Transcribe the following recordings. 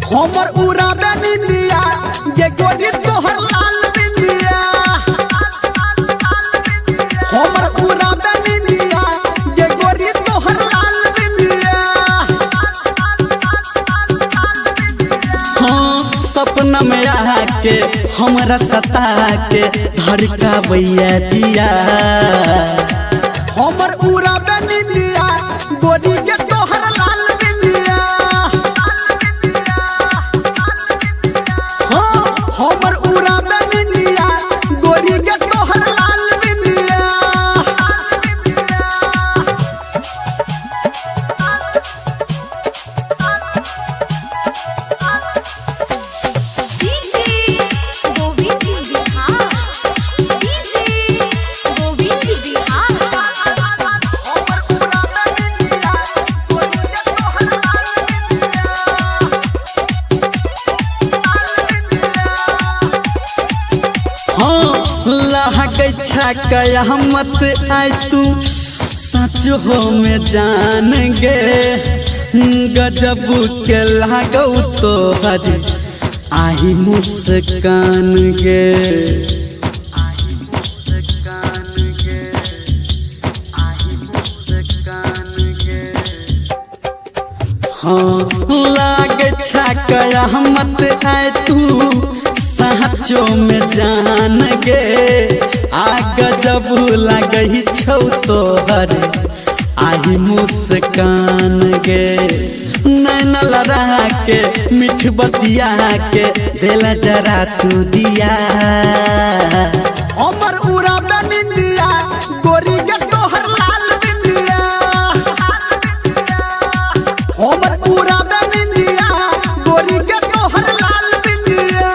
हमर उड़ाबे निंदिया ये गोरी तोहर लाल बिंदिया। हमर उड़ाबे निंदिया ये गोरी तोहर लाल बिंदिया। हाँ सपना में आके हमरा सता के धड़का भैया जिया। हमर उड़ाबे निंदिया गोरी के तोहर लाल बिंदिया। हमर उड़ाबे निंदिया गोरी के तोहर लाल बिंदिया। कयामत आय तू सच हो में जान गे। गजब के लागौ तोहर आही मुस्कान गे। हाँ लागे कयामत आय तू सचो में जान गे। गजब लगही छौ तोहर आही मुस्कान गे। नैन लड़ा के मीठ बतिया के दिल जरा तू दिया। हमर उड़ाबे निंदिया गोरी के तोहर लाल बिंदिया। हमर उड़ाबे निंदिया गोरी के तोहर लाल बिंदिया।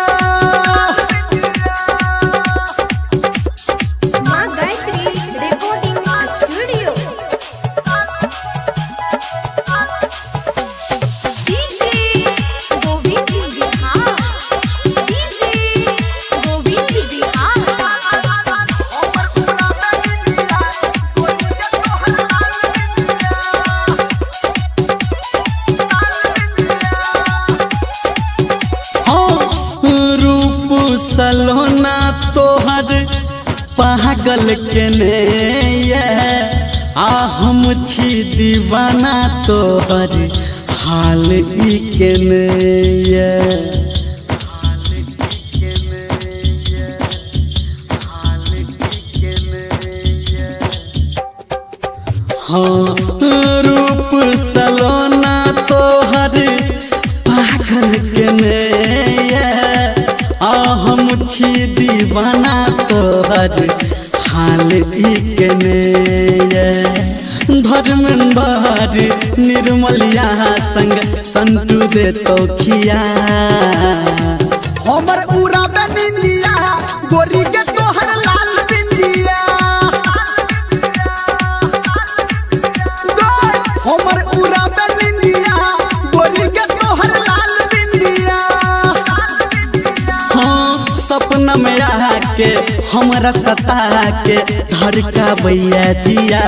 सलोना तोहर पागल के ने हम छी दीवाना तोहर हाल ई के ने। हाँ रूप सलोना तोहर पागल के ने हम छी दीवाना तोहर हाल ई के ने। धर्मेंद्र निर्मलिया संग संतु दे तो खिया। हमर उड़ाबे निंदिया गोरी के तोहर लाल बिंदिया। हमर उड़ाबे निंदिया गोरी के तोहर लाल बिंदिया। हाँ सपना में आके हमरा सता के धड़का भैया जिया।